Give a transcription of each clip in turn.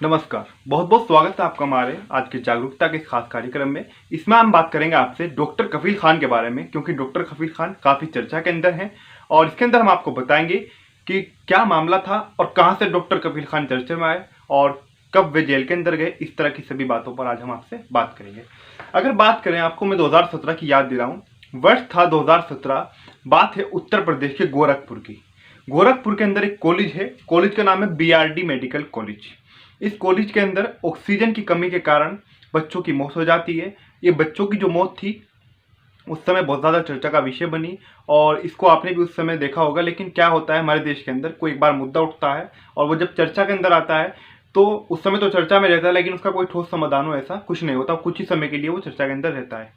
नमस्कार, बहुत बहुत स्वागत है आपका हमारे आज के जागरूकता के खास कार्यक्रम में। इसमें हम बात करेंगे आपसे डॉक्टर कफील खान के बारे में, क्योंकि डॉक्टर कफील खान काफ़ी चर्चा के अंदर हैं और इसके अंदर हम आपको बताएंगे कि क्या मामला था और कहां से डॉक्टर कफील खान चर्चा में आए और कब वे जेल के अंदर गए। इस तरह की सभी बातों पर आज हम आपसे बात करेंगे। अगर बात करें, आपको मैं 2017 की याद दिलाऊं, वर्ष था 2017। बात है उत्तर प्रदेश के गोरखपुर की। गोरखपुर के अंदर एक कॉलेज है, कॉलेज का नाम है BRD मेडिकल कॉलेज। इस कॉलेज के अंदर ऑक्सीजन की कमी के कारण बच्चों की मौत हो जाती है। ये बच्चों की जो मौत थी उस समय बहुत ज़्यादा चर्चा का विषय बनी और इसको आपने भी उस समय देखा होगा। लेकिन क्या होता है, हमारे देश के अंदर कोई एक बार मुद्दा उठता है और वो जब चर्चा के अंदर आता है तो उस समय तो चर्चा में रहता है, लेकिन उसका कोई ठोस समाधान हो ऐसा कुछ नहीं होता। कुछ ही समय के लिए वो चर्चा के अंदर रहता है।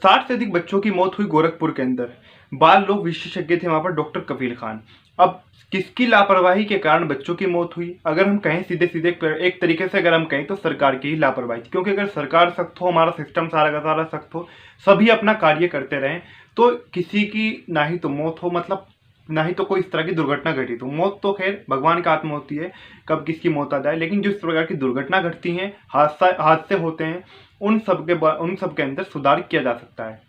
60 से अधिक बच्चों की मौत हुई गोरखपुर के अंदर। बाल लोग विशेषज्ञ थे वहां पर डॉक्टर कफील खान। अब किसकी लापरवाही के कारण बच्चों की मौत हुई? अगर हम कहें सीधे सीधे एक तरीके से अगर हम कहें तो सरकार की ही लापरवाही थी। क्योंकि अगर सरकार सख्त हो, हमारा सिस्टम सारा का सारा सख्त हो, सभी अपना कार्य करते रहें, तो किसी की ना ही तो मौत हो, मतलब ना ही तो कोई इस तरह की दुर्घटना घटित हो। मौत तो खैर भगवान का हाथ में होती है, कब किसकी मौत आ जाए। लेकिन जिस प्रकार की दुर्घटना घटती हैं, हादसे होते हैं, उन सब के अंदर सुधार किया जा सकता है।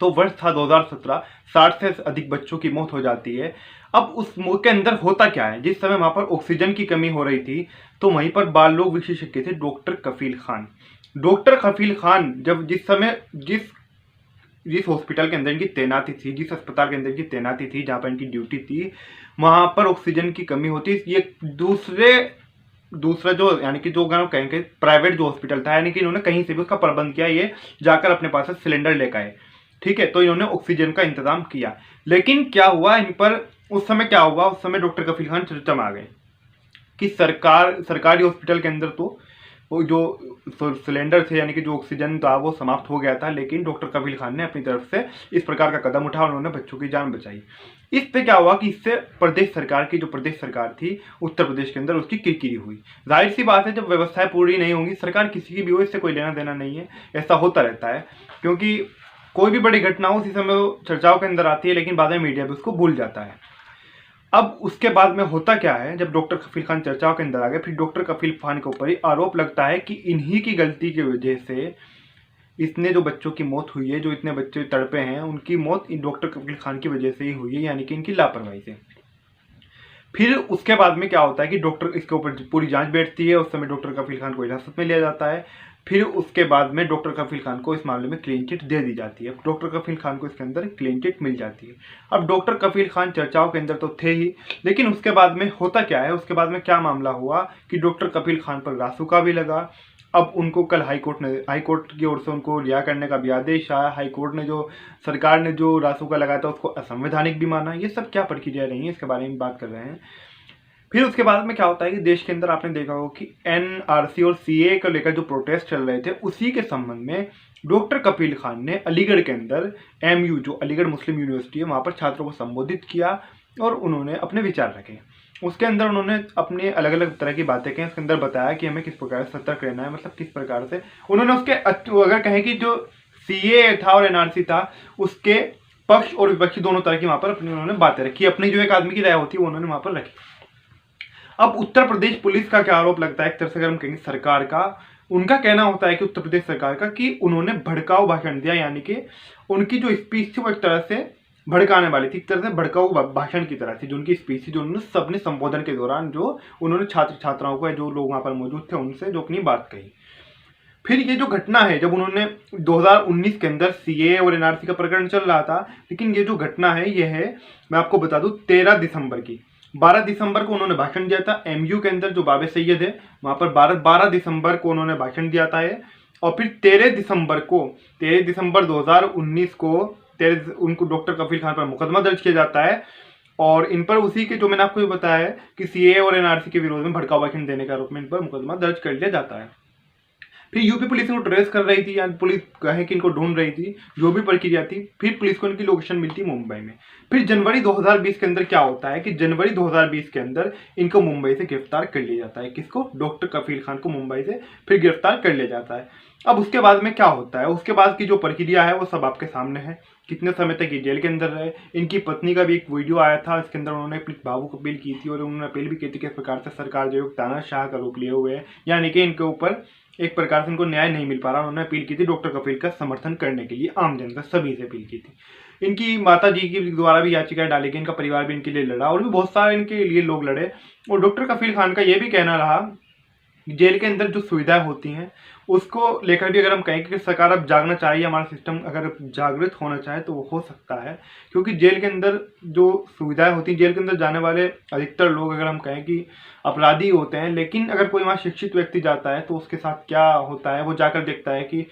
तो वर्ष था 2017, 60 से अधिक बच्चों की मौत हो जाती है। अब उस मौत के अंदर होता क्या है? जिस समय वहां पर ऑक्सीजन की कमी हो रही थी तो वहीं पर बाल लोग विशेषज्ञ थे डॉक्टर कफील खान। डॉक्टर कफील खान जब जिस समय जिस जिस हॉस्पिटल के अंदर इनकी तैनाती थी, जिस अस्पताल के अंदर इनकी तैनाती थी, जहां पर इनकी ड्यूटी थी, वहां पर ऑक्सीजन की कमी होती। ये दूसरा जो यानी कि जो अगर कहेंगे प्राइवेट जो हॉस्पिटल था, यानी कि इन्होंने कहीं से भी उसका प्रबंध किया, ये जाकर अपने पास से सिलेंडर लेकर आए। ठीक है, तो इन्होंने ऑक्सीजन का इंतजाम किया। लेकिन क्या हुआ इन पर, उस समय क्या हुआ, उस समय डॉक्टर कफील खान चर्चा में आ गए कि सरकारी हॉस्पिटल के अंदर तो वो जो सिलेंडर थे, यानी कि जो ऑक्सीजन था, वो समाप्त हो गया था। लेकिन डॉक्टर कफील खान ने अपनी तरफ से इस प्रकार का कदम उठाया, उन्होंने बच्चों की जान बचाई। इससे क्या हुआ कि इससे प्रदेश सरकार थी उत्तर प्रदेश के अंदर, उसकी किरकिरी हुई। जाहिर सी बात है, जब व्यवस्थाएं पूरी नहीं होंगी, सरकार किसी की भी हो, इससे कोई लेना देना नहीं है। ऐसा होता रहता है, क्योंकि कोई भी बड़ी घटना हो उसी समय वो चर्चाओं के अंदर आती है, लेकिन बाद में मीडिया भी उसको भूल जाता है। अब उसके बाद में होता क्या है, जब डॉक्टर कफील खान चर्चाओं के अंदर आ गए, फिर डॉक्टर कफील खान के ऊपर ही आरोप लगता है कि इन्हीं की गलती की वजह से इतने जो बच्चों की मौत हुई है, जो इतने बच्चे तड़पे हैं, उनकी मौत इन डॉक्टर कफील खान की वजह से ही हुई है, यानी कि इनकी लापरवाही से। फिर उसके बाद में क्या होता है कि डॉक्टर इसके ऊपर पूरी जांच बैठती है। उस समय डॉक्टर कफील खान को हिरासत में लिया जाता है। फिर उसके बाद में डॉक्टर कफील खान को इस मामले में क्लीन चिट दे दी जाती है। डॉक्टर कफील खान को इसके अंदर क्लीन चिट मिल जाती है। अब डॉक्टर कफील खान चर्चाओं के अंदर तो थे ही, लेकिन उसके बाद में होता क्या है, उसके बाद में क्या मामला हुआ कि डॉक्टर कफील खान पर रासुका भी लगा। अब उनको कल हाईकोर्ट की ओर से उनको रिहा करने का भी आदेश आया। हाईकोर्ट ने जो सरकार ने जो रासुका लगाया था उसको असंवैधानिक भी माना। ये सब क्या प्रक्रिया रही है, इसके बारे में बात कर रहे हैं। फिर उसके बाद में क्या होता है कि देश के अंदर आपने देखा होगा कि NRC और CA को लेकर जो प्रोटेस्ट चल रहे थे, उसी के संबंध में डॉक्टर कफील खान ने अलीगढ़ के अंदर MU, जो अलीगढ़ मुस्लिम यूनिवर्सिटी है, वहां पर छात्रों को संबोधित किया और उन्होंने अपने विचार रखे। उसके अंदर उन्होंने अपने अलग अलग तरह की बातें की। उसके अंदर बताया कि हमें किस प्रकार से सतर्क रहना है, मतलब किस प्रकार से उन्होंने उसके अगर कहें कि जो CA था और NRC था, उसके पक्ष और विपक्ष दोनों तरह की वहां पर अपनी उन्होंने बातें रखी। अपनी जो एक आदमी की राय होती है वो उन्होंने वहां पर रखी। अब उत्तर प्रदेश पुलिस का क्या आरोप लगता है, एक तरह से अगर हम कहेंगे सरकार का, उनका कहना होता है कि उत्तर प्रदेश सरकार का कि उन्होंने भड़काऊ भाषण दिया, यानी कि उनकी जो स्पीच थी वो एक तरह से भड़काने वाली थी, एक तरह से भड़काऊ भाषण की तरह थी। जो उनकी स्पीच थी, जो उन्होंने सबने संबोधन के दौरान जो उन्होंने छात्र छात्राओं को, जो लोग वहां पर मौजूद थे, उनसे जो अपनी बात कही। फिर ये जो घटना है, जब उन्होंने 2019 के अंदर CA और NRC का प्रकरण चल रहा था, लेकिन ये जो घटना है ये है, मैं आपको बता दूं, 13 दिसंबर की। 12 दिसंबर को उन्होंने भाषण दिया था MU के अंदर, जो बाबे सैयद है वहां पर 12 दिसंबर को उन्होंने भाषण दिया था ये। और फिर 13 दिसंबर 2019 को उनको डॉक्टर कफील खान पर मुकदमा दर्ज किया जाता है। और इन पर उसी के जो मैंने आपको बताया है कि CA और NRC के विरोध में भड़काऊ भाषण देने के आरोप में इन पर मुकदमा दर्ज कर लिया जाता है। फिर यूपी पुलिस इनको ट्रेस कर रही थी, या पुलिस कहे कि इनको ढूंढ रही थी, जो भी प्रक्रिया थी, फिर पुलिस को इनकी लोकेशन मिलती मुंबई में। फिर जनवरी 2020 के अंदर क्या होता है कि जनवरी 2020 के अंदर इनको मुंबई से गिरफ्तार कर लिया जाता है। किसको? डॉक्टर कफील खान को मुंबई से फिर गिरफ्तार कर लिया जाता है। अब उसके बाद में क्या होता है, उसके बाद की जो प्रक्रिया है वो सब आपके सामने है। कितने समय तक ये जेल के अंदर रहे। इनकी पत्नी का भी एक वीडियो आया था, इसके अंदर उन्होंने अपनी बाबू को अपील की थी, और उन्होंने अपील भी की थी किस प्रकार से सरकार जो तानाशाह का रूप लिए हुए है, यानी कि इनके ऊपर एक प्रकार से इनको न्याय नहीं मिल पा रहा। उन्होंने अपील की थी डॉक्टर कफील का समर्थन करने के लिए, आम जनता सभी से अपील की थी। इनकी माता जी की द्वारा भी याचिका डाली गई, इनका परिवार भी इनके लिए लड़ा, और भी बहुत सारे इनके लिए लोग लड़े। और डॉक्टर कफील खान का ये भी कहना रहा, जेल के अंदर जो सुविधाएं होती हैं उसको लेकर भी अगर हम कहें कि सरकार अब जागना चाहिए, हमारा सिस्टम अगर जागृत होना चाहे तो वो हो सकता है। क्योंकि जेल के अंदर जो सुविधाएं होती हैं, जेल के अंदर जाने वाले अधिकतर लोग अगर हम कहें कि अपराधी होते हैं, लेकिन अगर कोई वहाँ शिक्षित व्यक्ति जाता है तो उसके साथ क्या होता है, वो जाकर देखता है कि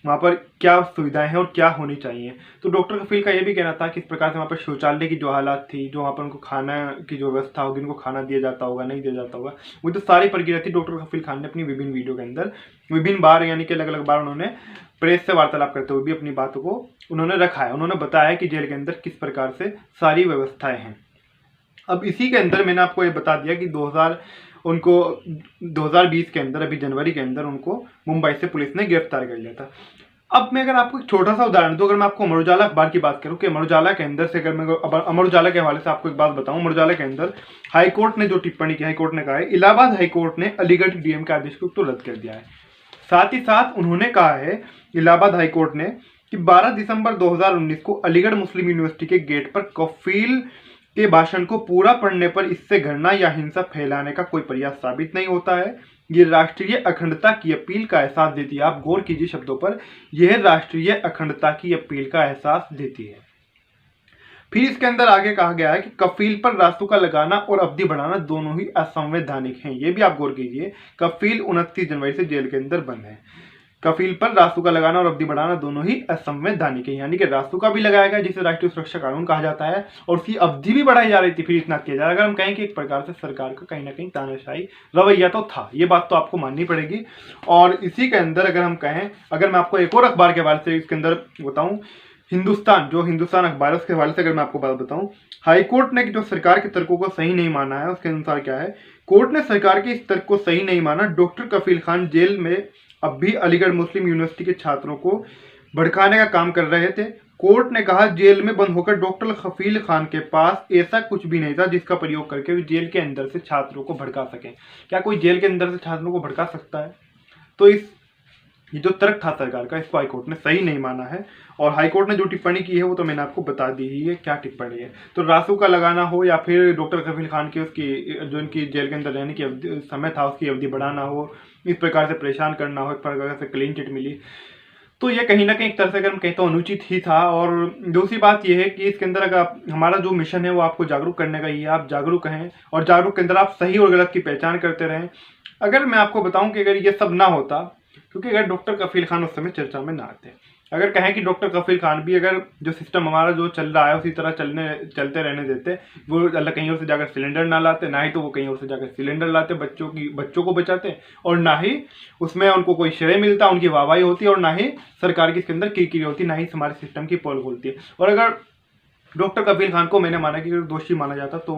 वहाँ पर क्या सुविधाएं हैं और क्या होनी चाहिए। तो डॉक्टर कफील का ये भी कहना था कि इस प्रकार से वहाँ पर शौचालय की जो हालात थी, जो वहाँ पर उनको खाना की जो व्यवस्था होगी, उनको खाना दिया जाता होगा नहीं दिया जाता होगा, वो तो सारी प्रक्रिया थी। डॉक्टर कफील खान ने अपनी विभिन्न वीडियो के अंदर विभिन्न बार, यानी कि अलग अलग बार उन्होंने प्रेस से वार्तालाप करते हुए भी अपनी बातों को उन्होंने रखा है। उन्होंने बताया कि जेल के अंदर किस प्रकार से सारी व्यवस्थाएं हैं। अब इसी के अंदर मैंने आपको ये बता दिया कि 2020 के अंदर, अभी जनवरी के अंदर उनको मुंबई से पुलिस ने गिरफ्तार कर लिया था। अब मैं अगर आपको एक छोटा सा उदाहरण दूं, अगर मैं आपको अमर उजाला अखबार की बात करूं कि अमर उजाला के अंदर से, अगर मैं अमर उजाला के हवाले से आपको एक बात बताऊं, अमर उजाला के अंदर हाईकोर्ट ने जो टिप्पणी की, हाईकोर्ट ने कहा है इलाहाबाद हाईकोर्ट ने अलीगढ़ डीएम के आदेश को तो रद्द कर दिया है। साथ ही साथ उन्होंने कहा है इलाहाबाद हाईकोर्ट ने कि 12 दिसंबर 2019 को अलीगढ़ मुस्लिम यूनिवर्सिटी के गेट पर कफील के भाषण को पूरा पढ़ने पर इससे घृणा या हिंसा फैलाने का कोई प्रयास साबित नहीं होता है। ये राष्ट्रीय अखंडता की अपील का एहसास देती है। आप गौर कीजिए शब्दों पर, यह राष्ट्रीय अखंडता की अपील का एहसास देती है। फिर इसके अंदर आगे कहा गया है कि कफील पर रासुका लगाना और अवधि बढ़ाना दोनों ही असंवैधानिक हैं। ये भी आप गौर कीजिए, कफील 29 जनवरी से जेल के अंदर बंद है। कफील पर रासुका लगाना और अवधि बढ़ाना दोनों ही असंवैधानिक है, यानी कि रासुका भी लगाया गया जिसे राष्ट्रीय सुरक्षा कानून कहा जाता है, और उसकी अवधि भी बढ़ाई जा रही थी। फिर इतना किया जा रहा है, अगर हम कहें कि एक प्रकार से सरकार का कहीं ना कहीं तानाशाही रवैया तो था, ये बात तो आपको माननी पड़ेगी। और इसी के अंदर अगर हम कहें, अगर मैं आपको एक और अखबार के हवाले से इसके अंदर बताऊं, हिंदुस्तान अखबार है, उसके हवाले से अगर मैं आपको बात बताऊं, हाईकोर्ट ने जो सरकार के तर्कों को सही नहीं माना है, उसके अनुसार क्या है, कोर्ट ने सरकार के इस तर्क को सही नहीं माना। डॉक्टर कफील खान जेल में अब भी अलीगढ़ मुस्लिम यूनिवर्सिटी के छात्रों को भड़काने का काम कर रहे थे। कोर्ट ने कहा जेल में बंद होकर डॉक्टर कफील खान के पास ऐसा कुछ भी नहीं था जिसका प्रयोग करके वे जेल के अंदर से छात्रों को भड़का सकें। क्या कोई जेल के अंदर से छात्रों को भड़का सकता है? तो ये जो तर्क था सरकार का, इसको हाईकोर्ट ने सही नहीं माना है। और हाईकोर्ट ने जो टिप्पणी की है वो तो मैंने आपको बता दी ही है क्या टिप्पणी है। तो रासुका लगाना हो या फिर डॉक्टर कफील खान की उसकी जो इनकी जेल के अंदर रहने की समय था उसकी अवधि बढ़ाना हो, इस प्रकार से परेशान करना हो, एक प्रकार से क्लीन चिट मिली, तो ये कहीं ना कहीं एक तरह से अगर हम कहें तो अनुचित ही था। और दूसरी बात यह है कि इसके अंदर अगर हमारा जो मिशन है वो आपको जागरूक करने का ही है। आप जागरूक हैं और जागरूक के अंदर आप सही और गलत की पहचान करते रहें। अगर मैं आपको बताऊं कि अगर ये सब ना होता, क्योंकि अगर डॉक्टर कफील खान उस समय चर्चा में ना आते, अगर कहें कि डॉक्टर कफील खान भी अगर जो सिस्टम हमारा जो चल रहा है उसी तरह चलते रहने देते, वो अल्लाह कहीं और से जाकर सिलेंडर ना लाते, ना ही तो वो कहीं और से जाकर सिलेंडर लाते, बच्चों को बचाते, और ना ही उसमें उनको कोई श्रेय मिलता, उनकी वाहवाही होती, और ना ही सरकार की इसके अंदर किरकिरी होती, ना ही हमारे सिस्टम की पोल खुलती है। और अगर डॉक्टर कफील खान को मैंने माना कि दोषी माना जाता तो